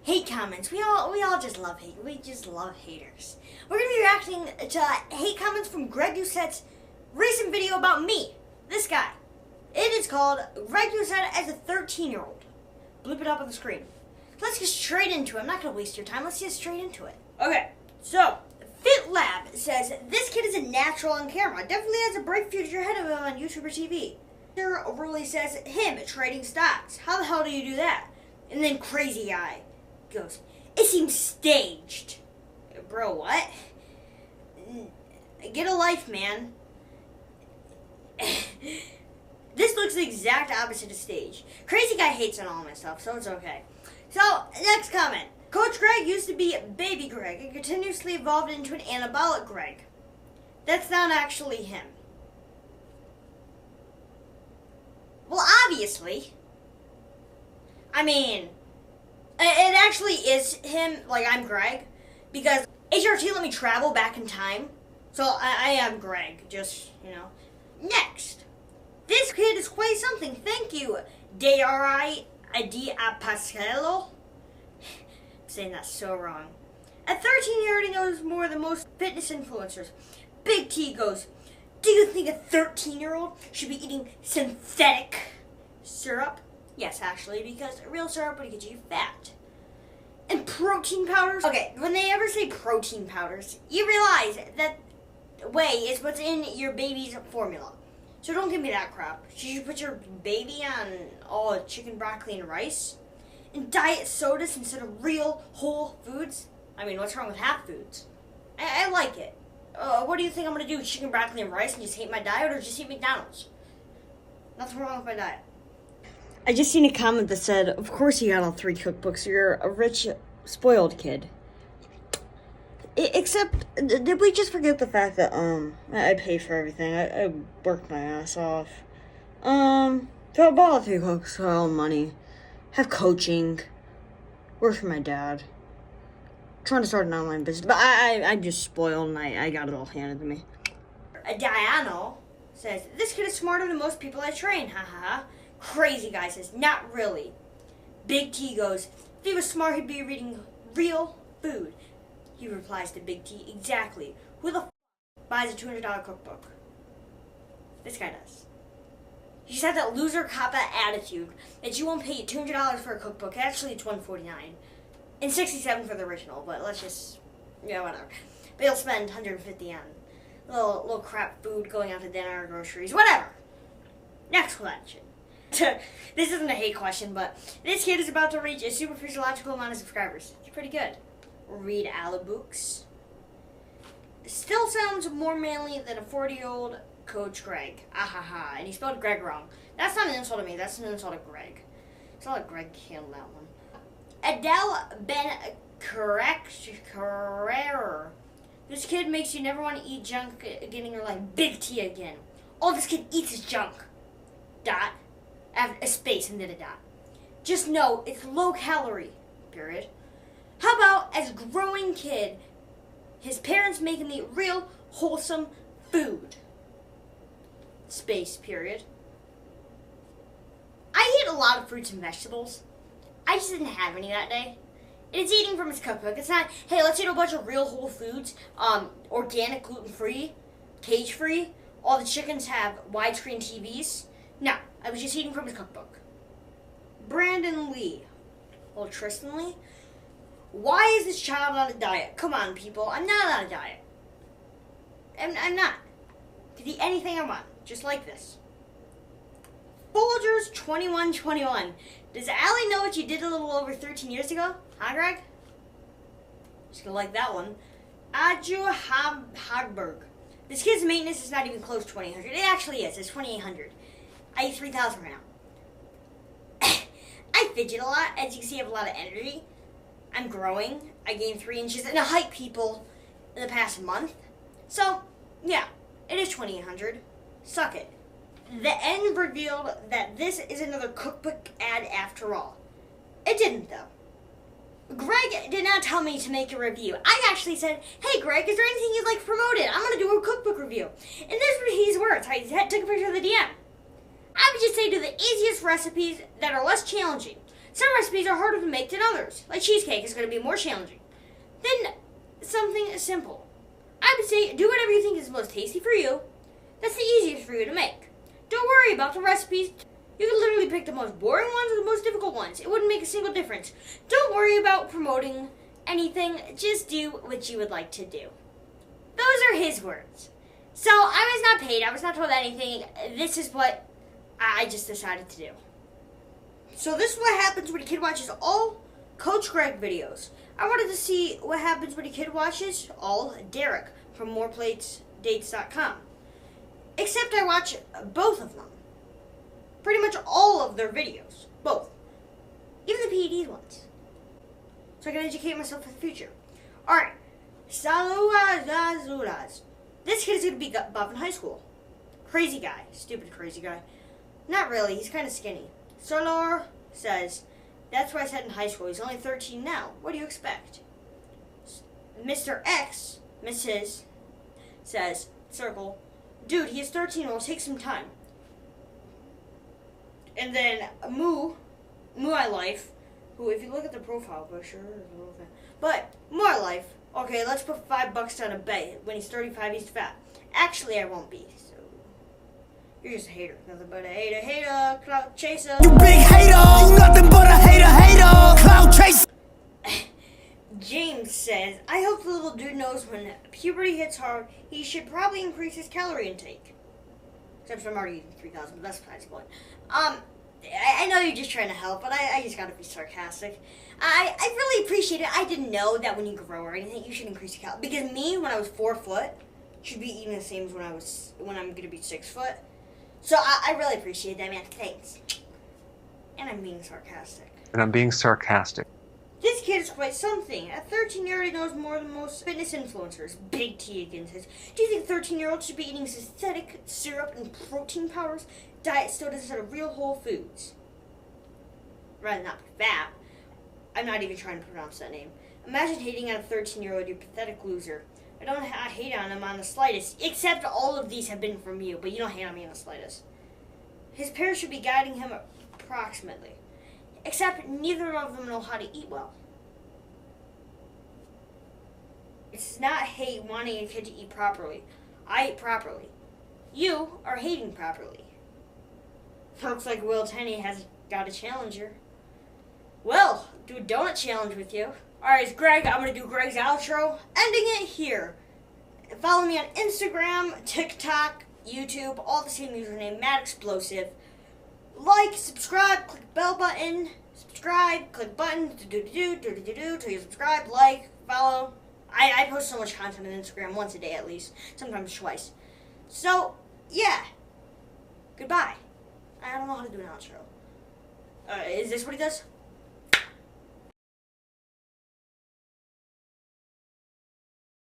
hate comments. We all just love hate. We just love haters. We're gonna be reacting to hate comments from Greg Doucette's recent video about me. This guy. It is called Greg Doucette as a 13-year-old. Bloop it up on the screen. Let's get straight into it. I'm not gonna waste your time. Let's get straight into it. Okay, so Fit Lab says this kid is a natural on camera. Definitely has a bright future ahead of him on YouTube or TV. Overly says him trading stocks. How the hell do you do that? And then Crazy Guy goes, it seems staged. Bro, what? Get a life, man. This looks the exact opposite of stage. Crazy Guy hates on all my stuff, so it's okay. So, next comment. Coach Greg used to be Baby Greg and continuously evolved into an anabolic Greg. That's not actually him. Well, obviously. I mean, it actually is him, like I'm Greg, because HTLT let me travel back in time. So I am Greg, just, you know. Next. This kid is quite something. Thank you, D.R.I. Adi Apascalo. Saying that so wrong. At 13, he already knows more than most fitness influencers. Big T goes, do you think a 13-year-old should be eating synthetic syrup? Yes, actually, because real syrup would get you fat. And protein powders? Okay, when they ever say protein powders, you realize that whey is what's in your baby's formula. So don't give me that crap. Should you put your baby on all chicken, broccoli, and rice? And diet sodas instead of real whole foods? I mean, what's wrong with half foods? I like it. What do you think I'm going to do? Chicken, broccoli, and rice and just hate my diet, or just eat McDonald's? Nothing wrong with my diet. I just seen a comment that said, of course you got all 3 cookbooks. You're a rich, spoiled kid. Except, did we just forget the fact that, I pay for everything? I work my ass off. So I bought all 3 books for all money. Have coaching. Work for my dad. Trying to start an online business, but I'm just spoiled and I got it all handed to me. Diano says, this kid is smarter than most people I train, haha. Crazy Guy says, not really. Big T goes, if he was smart, he'd be reading real food. He replies to Big T, exactly. Who the buys a $200 cookbook? This guy does. He said that loser cop-out attitude that you won't pay $200 for a cookbook. Actually, it's $149 and $67 for the original. But let's just, yeah, whatever. But he'll spend $150 on little crap food, going out to dinner, groceries, whatever. Next question. This isn't a hate question, but this kid is about to reach a super physiological amount of subscribers. It's pretty good. Read Alabooks. Still sounds more manly than a 40-year-old Coach Greg. Ahaha. And he spelled Greg wrong. That's not an insult to me. That's an insult to Greg. It's not like Greg handled that one. Adele Ben Carrera. This kid makes you never want to eat junk again in your life. Big T again. Oh, this kid eats his junk. Dot. I have a space and then a dot. Just know it's low calorie. Period. How about as a growing kid, his parents make him eat real wholesome food? Space, period. I eat a lot of fruits and vegetables. I just didn't have any that day. It's eating from his cookbook. It's not, hey, let's eat a bunch of real whole foods, organic, gluten-free, cage-free. All the chickens have widescreen TVs. No, I was just eating from his cookbook. Brandon Lee. Well, Tristan Lee. Why is this child on a diet? Come on, people. I'm not on a diet. I'm not. I can eat anything I want. Just like this. Folgers 2121. Does Allie know what you did a little over 13 years ago? Huh, Greg? Just gonna like that one. Aju Hagberg. This kid's maintenance is not even close to 2,800. It actually is. It's 2,800. I eat 3,000 right now. I fidget a lot. As you can see, I have a lot of energy. I'm growing. I gained 3 inches in a height, people, in the past month. So, yeah, it is 2,800. Suck it. The end revealed that this is another cookbook ad after all. It didn't, though. Greg did not tell me to make a review. I actually said, hey, Greg, is there anything you'd like promoted? I'm going to do a cookbook review. And this were his words. I took a picture of the DM. I would just say do the easiest recipes that are less challenging. Some recipes are harder to make than others, like cheesecake is going to be more challenging than something simple. I would say do whatever you think is most tasty for you. That's the easiest for you to make. Don't worry about the recipes. You can literally pick the most boring ones or the most difficult ones. It wouldn't make a single difference. Don't worry about promoting anything. Just do what you would like to do. Those are his words. So I was not paid. I was not told anything. This is what I just decided to do. So this is what happens when a kid watches all Coach Greg videos. I wanted to see what happens when a kid watches all Derek from moreplates.dates.com. Except I watch both of them. Pretty much all of their videos. Both. Even the PED ones. So I can educate myself for the future. Alright. Saludas. This kid is going to be buff in high school. Crazy guy. Stupid crazy guy. Not really. He's kind of skinny. Solor says, that's what I said in high school. He's only 13 now. What do you expect? Mr. X, Mrs. says, circle, dude, he is 13. It will take some time. And then My Life, who, if you look at the profile picture, is a little fat. But, My Life, okay, let's put $5 down a bet. When he's 35, he's fat. Actually, I won't be. So, you're just a hater. Nothing but a hater, clout chaser. You big hater, you nothing but a hater, clout chaser. James says, I hope the little dude knows when puberty hits hard, he should probably increase his calorie intake. Except for I'm already eating 3,000, but that's besides the point. I know you're just trying to help, but I just gotta be sarcastic. I really appreciate it. I didn't know that when you grow or anything, you should increase your calories. Because me, when I was 4 foot, should be eating the same as when I'm gonna be 6 foot. So I really appreciate that, man. Thanks. And I'm being sarcastic. This kid is quite something. At 13, he already knows more than most fitness influencers. Big T again says, do you think 13-year-olds should be eating synthetic syrup and protein powders? Diet soda instead of real whole foods. Rather not be fat. I'm not even trying to pronounce that name. Imagine hating on a 13-year-old, you pathetic loser. I don't hate on him on the slightest, except all of these have been from you, but you don't hate on me on the slightest. His parents should be guiding him approximately. Except neither of them know how to eat well. It's not hate wanting a kid to eat properly. I eat properly. You are hating properly. Looks like Will Tenney has got a challenger. Well, do a donut challenge with you. Alright, it's Greg. I'm going to do Greg's outro. Ending it here. Follow me on Instagram, TikTok, YouTube, all the same username, Mad Explosive. Like, subscribe, click bell button, subscribe, click button, till you subscribe, like, follow. I post so much content on Instagram once a day at least, sometimes twice. So, yeah. Goodbye. I don't know how to do an outro. Is this what he does?